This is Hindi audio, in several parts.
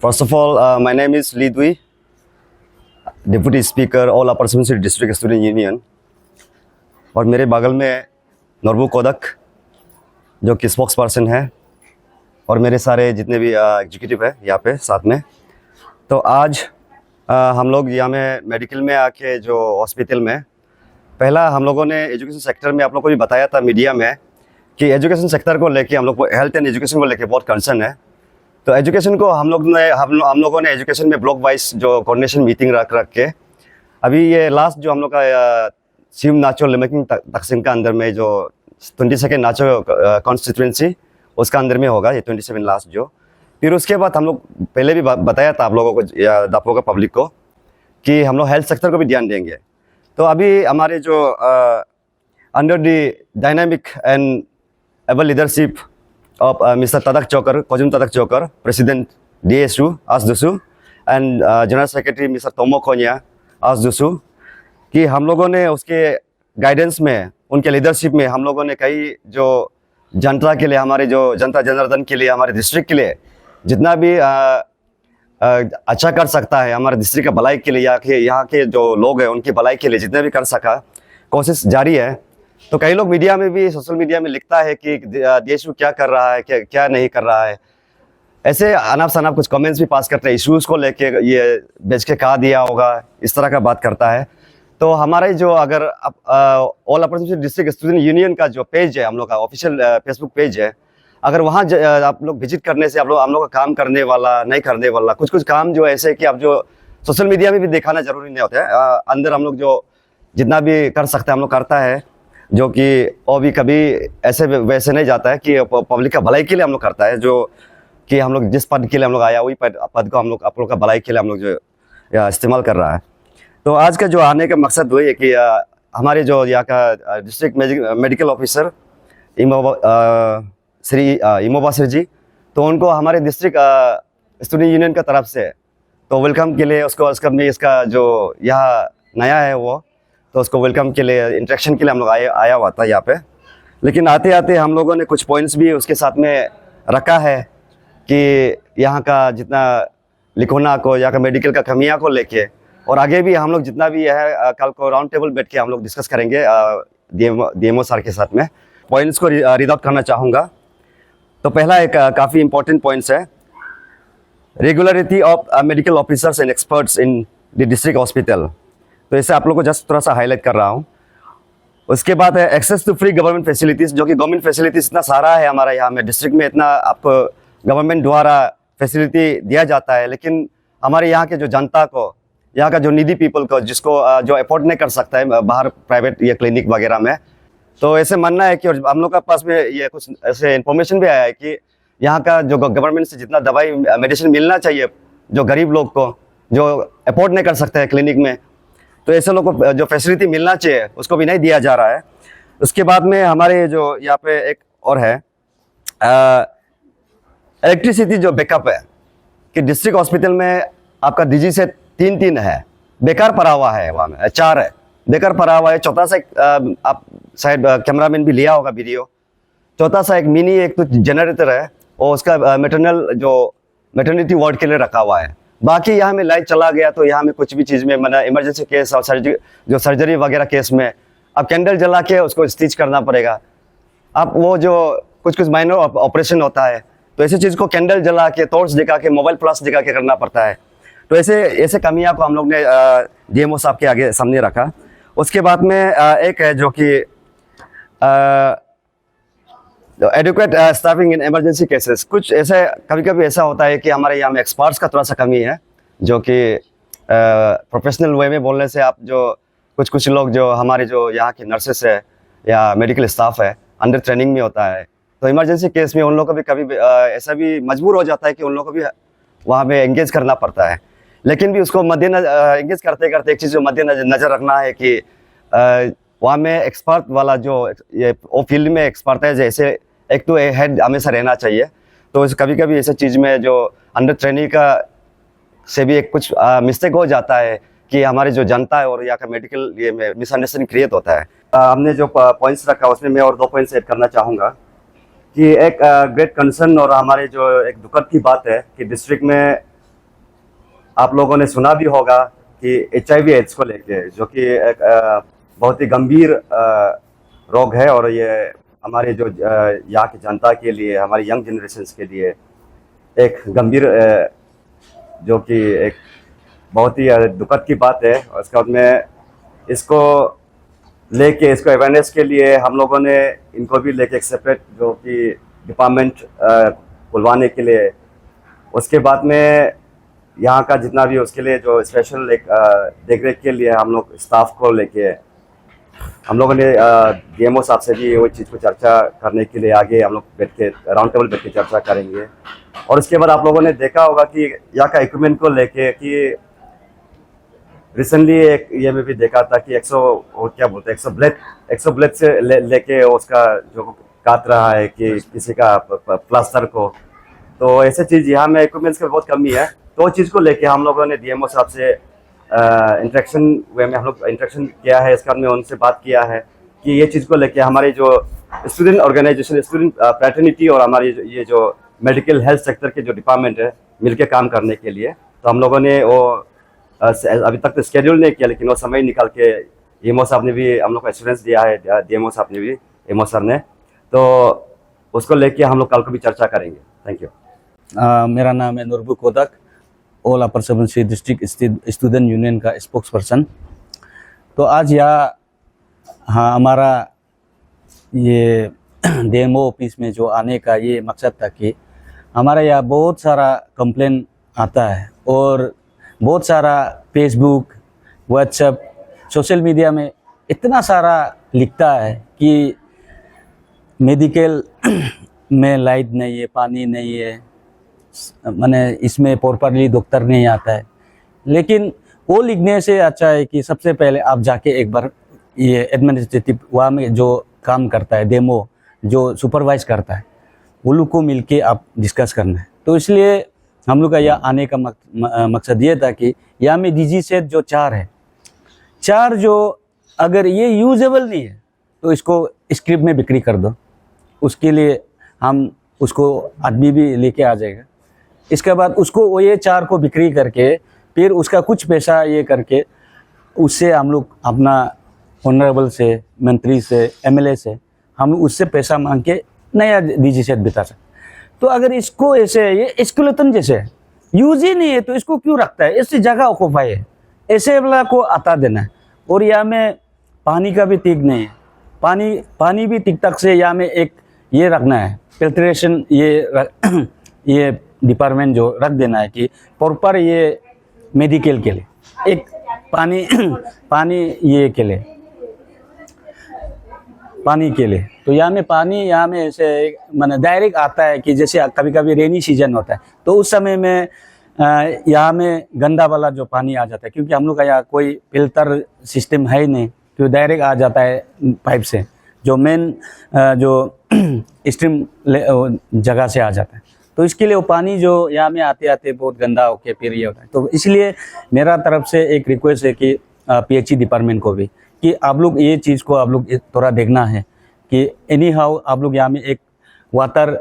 First of all, my name is Lee Dui, Deputy Speaker All Upper Subansiri District Student Union। और मेरे बगल में नोरबू कोदक जो कि स्पोक्स पर्सन है और मेरे सारे जितने भी एग्जीक्यूटिव है यहाँ पे साथ में। तो आज हम लोग यहाँ में मेडिकल में आके जो हॉस्पिटल में पहला हम लोगों ने एजुकेशन सेक्टर में आप लोग को भी बताया था मीडिया में कि एजुकेशन सेक्टर को लेके हम लोग को हेल्थ एंड एजुकेशन को लेके बहुत कंसर्न है। तो एजुकेशन को हम लोगों ने एजुकेशन में ब्लॉक वाइज जो कोऑर्डिनेशन मीटिंग रख के अभी ये लास्ट जो हम लोग का सिम नाचो लिमिटिंग तकसीम का अंदर में जो 22 नाचो कॉन्स्टिट्यूंसी उसका अंदर में होगा ये 27 लास्ट जो। फिर उसके बाद हम लोग पहले भी बताया था आप लोगों को आप लोगों का पब्लिक को कि हम लोग हेल्थ सेक्टर को भी ध्यान देंगे। तो अभी हमारे जो under the dynamic and able leadership of Mr. Tadak Chokar, Kojum Tadak Chokar, President DSU, ASDUSU, and General Secretary Mr. Tomo Konya, ASDUSU, कि हम लोगों ने उसके गाइडेंस में उनके लीडरशिप में हम लोगों ने कई जो जनता के लिए हमारे जो जनता जनार्दन के लिए हमारे डिस्ट्रिक्ट के लिए जितना भी अच्छा कर सकता है हमारे डिस्ट्रिक्ट का भलाई के लिए यहाँ के जो लोग हैं उनकी भलाई के लिए जितना भी कर सका कोशिश जारी है। तो कई लोग मीडिया में भी सोशल मीडिया में लिखता है कि देश क्या कर रहा है क्या नहीं कर रहा है, ऐसे अनाप शनाप कुछ कमेंट्स भी पास करते हैं इश्यूज को लेके ये बेच के कहा दिया होगा इस तरह का बात करता है। तो हमारे जो अगर all upper Subansiri district student union का जो पेज है हम लोग का ऑफिशियल फेसबुक पेज है, अगर वहाँ आप लोग विजिट करने से हम लोग का काम करने वाला नहीं करने वाला कुछ काम जो ऐसे कि आप जो सोशल मीडिया में भी दिखाना जरूरी नहीं होता है, अंदर हम लोग जो जितना भी कर सकते हैं हम लोग करता है, जो कि वो भी कभी ऐसे वैसे नहीं जाता है कि पब्लिक का भलाई के लिए हम लोग करता है, जो कि हम लोग जिस पद के लिए हम लोग आया वही पद को हम लोग आप लोग का भलाई के लिए हम लोग जो इस्तेमाल कर रहा है। तो आज का जो आने का मकसद वही है कि हमारे जो यहाँ का district medical officer Shri Imoba sir ji, तो उनको हमारे डिस्ट्रिक्ट स्टूडेंट यूनियन का तरफ से तो वेलकम के लिए इसका जो यहाँ नया है वो तो उसको वेलकम के लिए इंटरेक्शन के लिए हम लोग आया हुआ था यहाँ पे। लेकिन आते आते हम लोगों ने कुछ पॉइंट्स भी उसके साथ में रखा है कि यहाँ का जितना लिखोना को यहाँ का मेडिकल का कमियाँ को लेके और आगे भी हम लोग जितना भी है कल को राउंड टेबल बैठ के हम लोग डिस्कस करेंगे डीएमओ सर के साथ में। पॉइंट्स को रीड आउट करना चाहूँगा। तो पहला एक काफ़ी इंपॉर्टेंट पॉइंट्स है, regularity of medical officers and experts in the district hospital. तो इसे आप लोग को जस्ट थोड़ा सा हाईलाइट कर रहा हूँ। उसके बाद है access to free government facilities, जो कि गवर्नमेंट फैसिलिटीज़ इतना सारा है हमारा यहाँ में डिस्ट्रिक्ट में, इतना आपको गवर्नमेंट द्वारा फैसिलिटी दिया जाता है, लेकिन हमारे यहाँ के जो जनता को यहाँ का जो नीडी पीपल को जिसको जो अफोर्ड नहीं कर सकता है बाहर प्राइवेट या क्लिनिक वगैरह में, तो ऐसे मानना है कि हम लोग के पास में ये कुछ ऐसे इन्फॉर्मेशन भी आया है कि यहाँ का जो गवर्नमेंट से जितना दवाई मेडिसिन मिलना चाहिए जो गरीब लोग को जो अफोर्ड नहीं कर सकते हैं क्लिनिक में, तो ऐसे लोग को जो फैसिलिटी मिलना चाहिए उसको भी नहीं दिया जा रहा है। उसके बाद में हमारे जो यहाँ पे एक और है इलेक्ट्रिसिटी जो बैकअप है कि डिस्ट्रिक्ट हॉस्पिटल में आपका डीजी से तीन है, बेकार पड़ा हुआ है, वहाँ में 4 है बेकार पड़ा हुआ है। चौथा सा आप शायद कैमरामैन भी लिया होगा वीडियो, चौथा सा एक मिनी एक तो जनरेटर है और उसका मैटरनिटी वार्ड के लिए रखा हुआ है। बाकी यहाँ में लाइट चला गया तो यहाँ में कुछ भी चीज़ में मैंने इमरजेंसी केस और सर्जरी वगैरह केस में अब कैंडल जला के उसको स्टिच करना पड़ेगा। अब वो जो कुछ माइनर ऑपरेशन होता है तो ऐसी चीज़ को कैंडल जला के टॉर्च दिखा के मोबाइल फ्लैश दिखा के करना पड़ता है। तो ऐसे कमियाँ को हम लोग ने डीएमओ साहब के आगे सामने रखा। उसके बाद में एक है जो कि adequate staffing in emergency cases. कुछ ऐसे कभी ऐसा होता है कि हमारे यहाँ में एक्सपर्ट्स का थोड़ा सा कमी है, जो कि प्रोफेशनल वे में बोलने से आप जो कुछ लोग जो हमारे जो यहाँ के नर्सेस है या मेडिकल स्टाफ है अंडर ट्रेनिंग में होता है, तो इमरजेंसी केस में उन लोगों को भी कभी ऐसा भी मजबूर हो जाता है कि उन लोगों को भी वहाँ पे एंगेज करना पड़ता है। लेकिन भी उसको मद्देनजर एंगेज करते करते एक चीज़ जो मद्देनजर रखना है कि वहाँ में एक्सपर्ट वाला जो ये वो फील्ड में एक्सपर्ट है, जैसे एक तो हेड हमेशा रहना चाहिए। तो कभी ऐसे चीज़ में जो अंडर ट्रेनिंग का से भी एक कुछ मिस्टेक हो जाता है कि हमारी जो जनता है और यहाँ का मेडिकल ये मिसअंडरस्टैंडिंग क्रिएट होता है। हमने जो पॉइंट्स रखा उसमें मैं और 2 पॉइंट्स ऐड करना चाहूँगा कि एक ग्रेट कंसर्न और हमारे जो एक दुखद की बात है कि डिस्ट्रिक्ट में आप लोगों ने सुना भी होगा कि HIV एड्स को लेके, जो कि एक बहुत ही गंभीर रोग है, और ये हमारे जो यहाँ की जनता के लिए, हमारी यंग जनरेशन्स के लिए एक गंभीर जो कि एक बहुत ही दुखद की बात है। और उसके बाद में इसको लेके, इसको अवेयरनेस के लिए हम लोगों ने इनको भी लेके एक सेपरेट जो कि डिपार्टमेंट खुलवाने के लिए, उसके बाद में यहाँ का जितना भी उसके लिए जो स्पेशल एक देख रेख के लिए हम लोग स्टाफ को लेके, हम लोगों ने DMO साहब से भी वो चीज़ को चर्चा करने के लिए आगे हम लोग बैठ के राउंड टेबल बैठ के चर्चा करेंगे। और उसके बाद आप लोगों ने देखा होगा कि यहाँ का इक्विपमेंट को लेके कि रिसेंटली एक ये में भी देखा था कि 100 क्या बोलते हैं 100 ब्लेड से लेके उसका जो काट रहा है कि किसी का प्लास्टर को। तो ऐसे चीज़ यहाँ में इक्विपमेंट्स की बहुत कमी है। तो वो चीज़ को लेके हम लोगों ने DMO साहब से इंटरेक्शन वे में हम लोग इंटरेक्शन किया है। इसका हमने उनसे बात किया है कि ये चीज़ को लेके हमारी जो स्टूडेंट ऑर्गेनाइजेशन, स्टूडेंट फ्रेटर्निटी और हमारी ये जो मेडिकल हेल्थ सेक्टर के जो डिपार्टमेंट है मिलके काम करने के लिए, तो हम लोगों ने वो अभी तक तो शेड्यूल नहीं किया, लेकिन वो समय निकाल के DMO साहब ने भी हम लोग को एश्योरेंस दिया है, DMO साहब ने भी, DMO सर ने, तो उसको लेके हम लोग कल को भी चर्चा करेंगे। Thank you. मेरा नाम है Nurbu Kodak, all upper Subansiri district student union का स्पोक्स पर्सन। तो आज यहाँ हमारा ये DMO ऑफिस में जो आने का ये मकसद था कि हमारे यहाँ बहुत सारा कंप्लेन आता है और बहुत सारा फेसबुक, व्हाट्सएप, सोशल मीडिया में इतना सारा लिखता है कि मेडिकल में लाइट नहीं है, पानी नहीं है, माने इसमें प्रॉपरली डॉक्टर नहीं आता है। लेकिन वो लिखने से अच्छा है कि सबसे पहले आप जाके एक बार ये एडमिनिस्ट्रेटिव वहाँ में जो काम करता है, DMO जो सुपरवाइज करता है, वो लोग को मिलके आप डिस्कस करना है। तो इसलिए हम लोग का यहाँ आने का मकसद ये था कि यहाँ में DG सेट जो 4 है, 4 जो अगर ये यूजेबल नहीं है तो इसको स्क्रिप्ट में बिक्री कर दो। उसके लिए हम उसको आदमी भी लेके आ जाएगा। इसके बाद उसको वो ये 4 को बिक्री करके फिर उसका कुछ पैसा ये करके उससे हम लोग अपना ऑनरेबल से, मंत्री से, MLA से हम उससे पैसा मांग के नया DG सेट बिता सकते। तो अगर इसको ऐसे ये स्केलेटन जैसे यूज ही नहीं है तो इसको क्यों रखता है? इससे जगह ऑक्यूपाई है, ऐसे वाला को आता देना है। और यहाँ में पानी का भी ठीक नहीं है, पानी भी ठीक ठाक से यहाँ में एक ये रखना है, फिल्ट्रेशन ये डिपार्टमेंट जो रख देना है कि प्रॉपर ये मेडिकल के लिए एक पानी ये के लिए पानी के लिए। तो यहाँ में पानी यहाँ में ऐसे माने डायरेक्ट आता है कि जैसे कभी कभी रेनी सीजन होता है तो उस समय में यहाँ में गंदा वाला जो पानी आ जाता है, क्योंकि हम लोग का यहाँ कोई फिल्टर सिस्टम है ही नहीं, तो डायरेक्ट आ जाता है पाइप से, जो मेन जो स्ट्रीम जगह से आ जाता है। तो इसके लिए वो पानी जो यहाँ में आते आते बहुत गंदा होके फिर ये होता है। तो इसलिए मेरा तरफ से एक रिक्वेस्ट है कि PHE डिपार्टमेंट को भी कि आप लोग ये चीज़ को आप लोग थोड़ा देखना है कि एनी हाउ आप लोग यहाँ में एक वाटर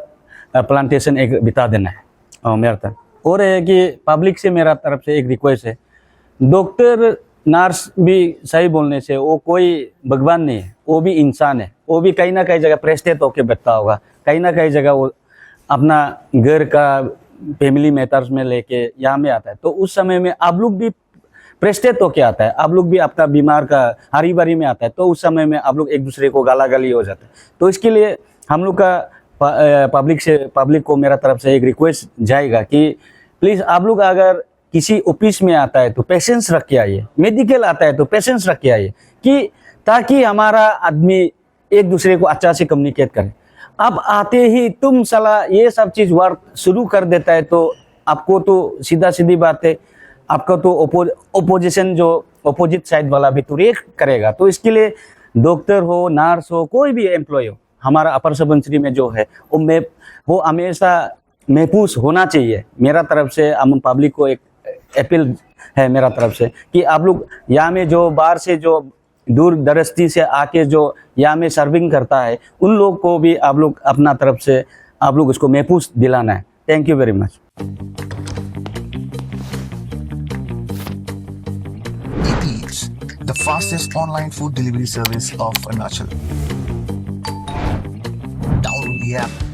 प्लांटेशन एक बिता देना है मेरा तरफ। और है कि पब्लिक से मेरा तरफ से एक रिक्वेस्ट है, डॉक्टर नर्स भी सही बोलने से वो कोई भगवान नहीं है, वो भी इंसान है। वो भी कहीं ना कहीं जगह प्रेस्टेट होके बैठता होगा, कहीं ना कहीं जगह वो अपना घर का फैमिली मैटर्स में लेके यहाँ में आता है। तो उस समय में आप लोग भी प्रेस्टेट होके आता है, आप लोग भी आपका बीमार का हरी बारी में आता है, तो उस समय में आप लोग एक दूसरे को गाला गाली हो जाता है। तो इसके लिए हम लोग का पब्लिक को मेरा तरफ से एक रिक्वेस्ट जाएगा कि प्लीज़ आप लोग अगर किसी ऑफिस में आता है तो पेशेंस रख के आइए, मेडिकल आता है तो पेशेंस रख के आइए, कि ताकि हमारा आदमी एक दूसरे को अच्छा से कम्युनिकेट करे। अब आते ही तुम साला ये सब चीज़ वर्क शुरू कर देता है तो आपको तो सीधा सीधी बात है, आपका तो ओपोजिशन जो अपोजिट साइड वाला भी तो रिएक्ट करेगा। तो इसके लिए डॉक्टर हो, नर्स हो, कोई भी एम्प्लॉय हो, हमारा अपर सुबनसिरी में जो है वो हमेशा महफूज होना चाहिए। मेरा तरफ से हम पब्लिक को एक अपील है मेरा तरफ से कि आप लोग यहाँ में जो बाहर से जो दूर दरास्ती से आके जो यहाँ में सर्विंग करता है, उन लोग को भी आप लोग अपना तरफ से आप लोग उसको महफूज दिलाना है। Thank you very much. Eats, the fastest online food delivery service of Arunachal. Download the app